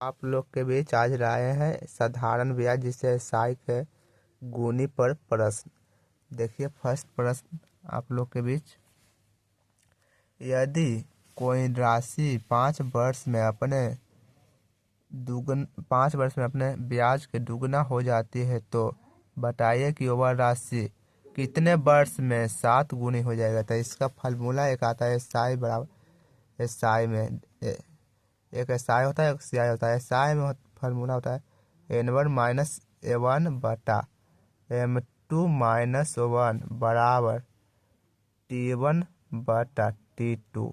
आप लोग के बीच आज राय है साधारण ब्याज जिसे एसआई के गुनी पर प्रश्न। देखिए फर्स्ट प्रश्न आप लोग के बीच, यदि कोई राशि 5 वर्ष में अपने ब्याज के दुगना हो जाती है तो बताइए कि वह राशि कितने वर्ष में 7 गुनी हो जाएगा। तो इसका फार्मूला एक आता है एसआई बराबर एसआई में एक एसआई होता है एक सीआई होता है। एसआई में फार्मूला होता है N1 माइनस A1 बटा M2 माइनस 1 बराबर T1 बटा T2।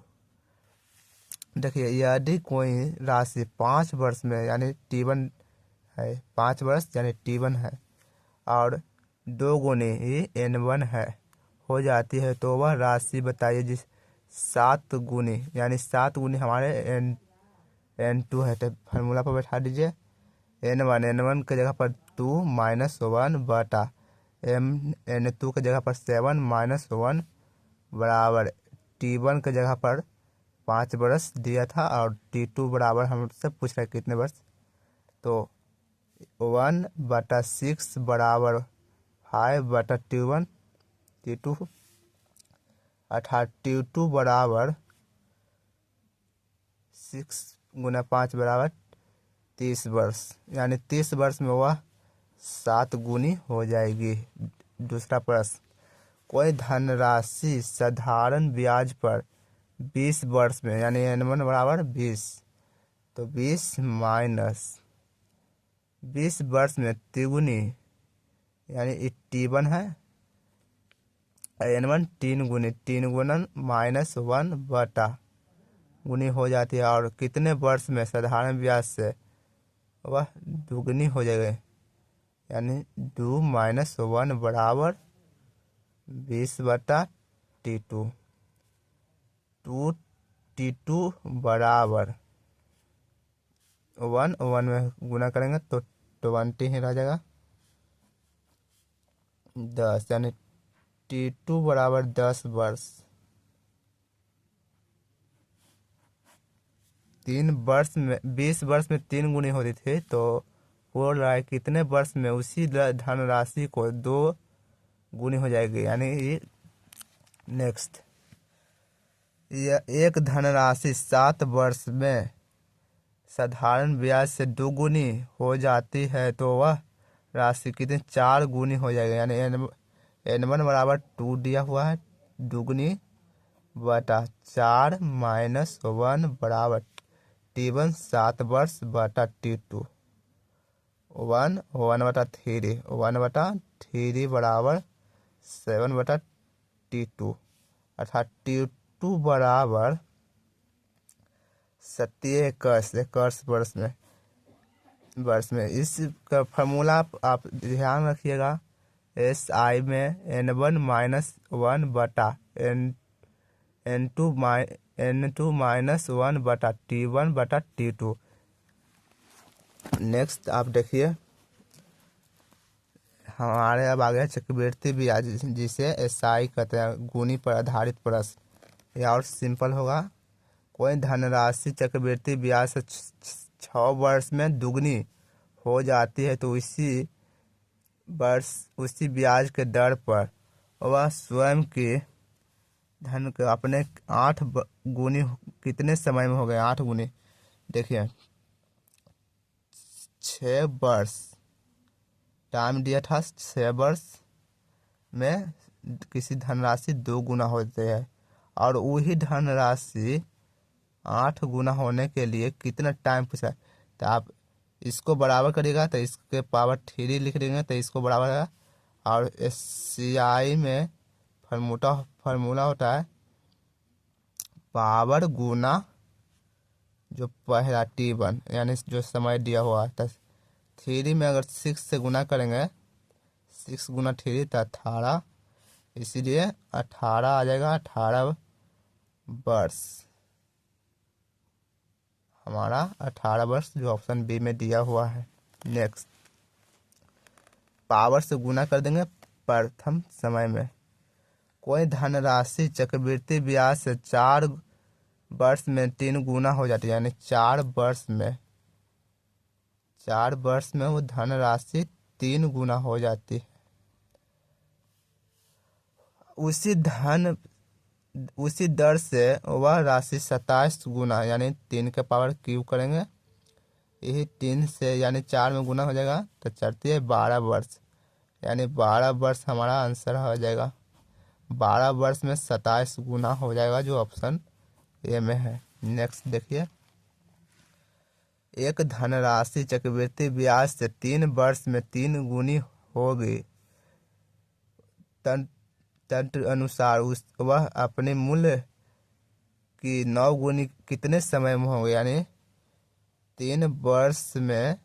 देखिए यदि कोई राशि 5 वर्ष में यानी T1 है, 5 वर्ष यानी T1 है और 2 गुनी ही N1 है हो जाती है तो वह राशि बताइए जिस 7 गुनी यानी 7 गुनी हमारे N2 है। तो फार्मूला पर बैठा दीजिए N1 के जगह पर 2 माइनस 1 बटा N2 के जगह पर 7 माइनस 1 बराबर T1 के जगह पर 5 वर्ष दिया था और T2 बराबर हमसे पूछ रहे कितने वर्ष। तो 1/6 बराबर 5 बटा T2 अर्थात T2 बराबर 6 गुना 5 बराबर 30 वर्ष यानी 30 वर्ष में वह 7 गुनी हो जाएगी। दूसरा प्रश्न, कोई धनराशि साधारण ब्याज पर 20 वर्ष में यानी N1 बराबर 20 तो 20 माइनस 20 वर्ष में तिगुनी यानी T1 है N1 3 गुणन माइनस 1 बटा गुनी हो जाती है और कितने वर्ष में साधारण ब्याज से वह दुगनी हो जाएगी यानी 2 माइनस 1 बराबर 20 बटा T2। T2 बराबर 1 में गुना करेंगे तो 20 ही रह जाएगा 10 यानी T2 बराबर 10 वर्ष। 20 वर्ष में 3 गुनी होती थी तो बोल रहा है कितने वर्ष में उसी धनराशि को 2 गुनी हो जाएगी यानी नेक्स्ट एक धनराशि 7 वर्ष में साधारण ब्याज से 2 गुनी हो जाती है तो वह राशि कितने 4 गुनी हो जाएगी यानी N1 बराबर 2 दिया हुआ है दुगुनी बटा 4 माइनस 1 बराबर T1 7 वर्ष बटा T2 1 बटा 3 बराबर 7 बटा T2 अर्थात T2 बराबर 21 वर्ष में इसका फार्मूला आप ध्यान रखिएगा SI में N1 माइनस 1 बटा N2 माइनस 1 बटा T1 बटा T2। नेक्स्ट आप देखिए हमारे अब आगे चक्रवृद्धि ब्याज जिसे SI कहते हैं गुनी पर आधारित प्रश्न। यह और सिंपल होगा, कोई धनराशि चक्रवृद्धि ब्याज से 6 वर्ष में दुगनी हो जाती है तो उसी ब्याज के दर पर वह स्वयं के धन के अपने 8 गुनी कितने समय में हो गए 8 गुनी। देखिए 6 वर्ष टाइम दिया था 6 वर्ष में किसी धनराशि 2 गुना होते हैं और वही धनराशि 8 गुना होने के लिए कितना टाइम पूछा है। तो आप इसको बराबर करिएगा तो इसके पावर 3 लिख देंगे तो इसको बराबर है और SCI में फार्मूला होता है पावर गुना जो पहला T1 यानी जो समय दिया हुआ है। 3 में अगर 6 से गुना करेंगे 6 गुना 3 तो 18 इसीलिए 18 आ जाएगा 18 वर्ष हमारा 18 वर्ष जो ऑप्शन बी में दिया हुआ है। नेक्स्ट पावर से गुना कर देंगे प्रथम समय में। कोई धनराशि चक्रवृद्धि ब्याज से 4 वर्ष में 3 गुना हो जाती है यानी 4 वर्ष में 4 वर्ष में वो धनराशि 3 गुना हो जाती है। उसी दर से वह राशि 27 गुना यानी 3 के पावर क्यूब करेंगे, यही 3 से यानी 4 में गुना हो जाएगा तो चलती है 12 वर्ष, यानी 12 वर्ष हमारा आंसर हो जाएगा। 12 वर्ष में 27 गुना हो जाएगा, जो ऑप्शन ए में है। नेक्स्ट देखिए, एक धनराशि चक्रवृद्धि ब्याज से 3 वर्ष में 3 गुनी होगी। तंत्र अनुसार वह अपने मूल्य की 9 गुनी कितने समय में होगी, यानी 3 वर्ष में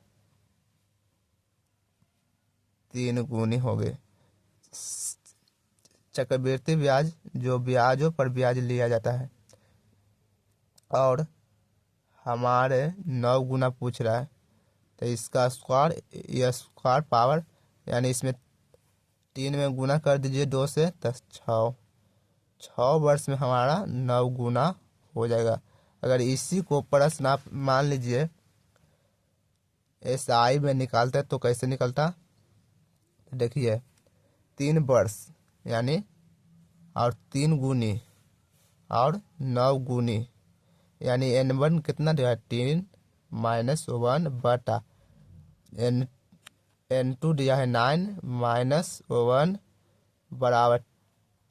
3 गुनी होगी। चक्रवृद्धि ब्याज जो ब्याजों पर ब्याज लिया जाता है, और हमारे 9 गुना पूछ रहा है, तो इसका स्क्वायर या स्क्वायर पावर यानी इसमें 3 में गुना कर दीजिए 2 से, तो 6 वर्ष में हमारा 9 गुना हो जाएगा। अगर इसी को प्रश्न आप मान लीजिए SI में निकालते तो कैसे निकलता, देखिए 3 वर्ष यानी और 3 गुनी और 9 गुनी, यानी N1 कितना दिया है 3 -1 बटा N2 दिया है 9 -1 बराबर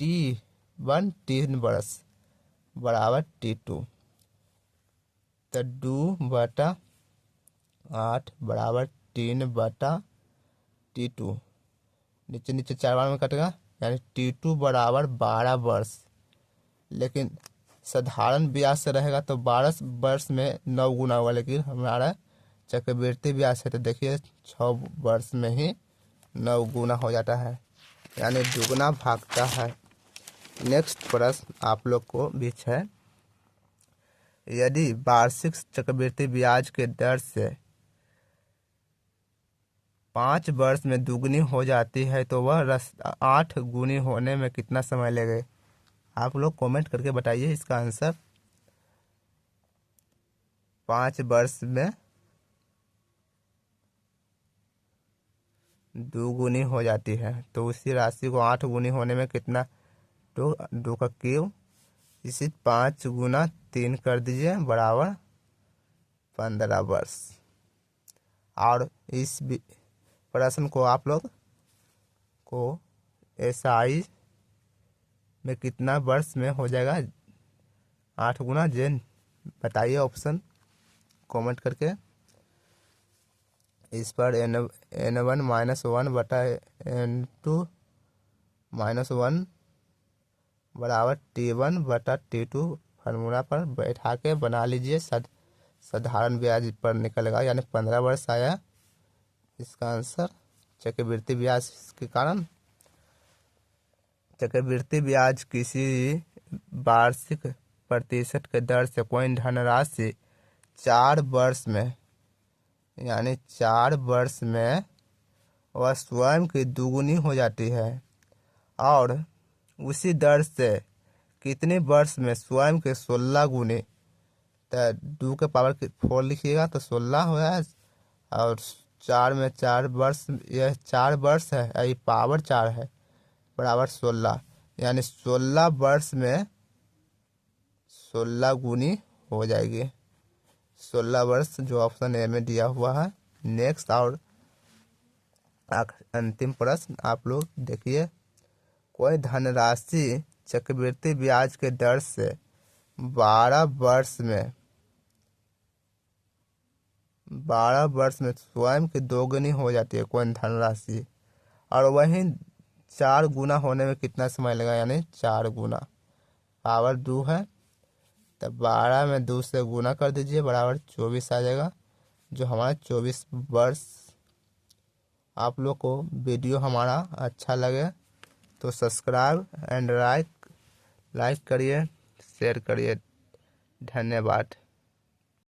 T1 3 वर्ष बराबर T2, तो 2 बटा 8 बराबर 3 बटा T2, नीचे नीचे 4 बार में कटेगा, यानी T2 बराबर 12 वर्ष। लेकिन साधारण ब्याज से रहेगा तो 12 वर्ष में 9 गुना होगा, लेकिन हमारा चक्रवृद्धि ब्याज है तो देखिए 6 वर्ष में ही 9 गुना हो जाता है, यानी दुगना भागता है। नेक्स्ट प्रश्न आप लोग को बीच है, यदि वार्षिक चक्रवृद्धि ब्याज के दर से 5 वर्ष में दुगनी हो जाती है तो वह 8 गुनी होने में कितना समय लगेगा? आप लोग कमेंट करके बताइए इसका आंसर। 5 वर्ष में 2 गुनी हो जाती है तो उसी राशि को 8 गुनी होने में कितना, तो 2 का क्यूब, इसी 5 गुना 3 कर दीजिए बराबर 15 वर्ष। और इस प्रश्न को आप लोग को SI में कितना वर्ष में हो जाएगा 8 गुना, जेन बताइए ऑप्शन कमेंट करके। इस पर N1 -1 बटा N2 -1 बराबर T1 बटा T2 फार्मूला पर बैठा के बना लीजिए, साधारण ब्याज पर निकलेगा, यानी 15 वर्ष आया इसका आंसर। चक्रवृद्धि ब्याज के कारण चक्रवृद्धि ब्याज किसी वार्षिक प्रतिशत के दर से कोई धनराशि 4 वर्ष में यानी 4 वर्ष में वह स्वयं की दुगुनी हो जाती है, और उसी दर से कितने वर्ष में स्वयं के 16 गुनी, तो 2 के पावर 4 लिखिएगा तो 16 हो गया, और 4 में 4 वर्ष, यह 4 वर्ष है, यही पावर 4 है बराबर 16, यानी 16 वर्ष में 16 गुनी हो जाएगी। 16 वर्ष जो ऑप्शन ए में दिया हुआ है। नेक्स्ट और अंतिम प्रश्न आप लोग देखिए, कोई धनराशि चक्रवृद्धि ब्याज के दर से 12 वर्ष में स्वयं की दोगुनी हो जाती है कोई धनराशि, और वहीं 4 गुना होने में कितना समय लगा, यानी 4 गुना, पावर 2 है तो 12 में 2 से गुना कर दीजिए बराबर 24 आ जाएगा, जो हमारा 24 वर्ष। आप लोग को वीडियो हमारा अच्छा लगे तो सब्सक्राइब एंड लाइक करिए, शेयर करिए। धन्यवाद।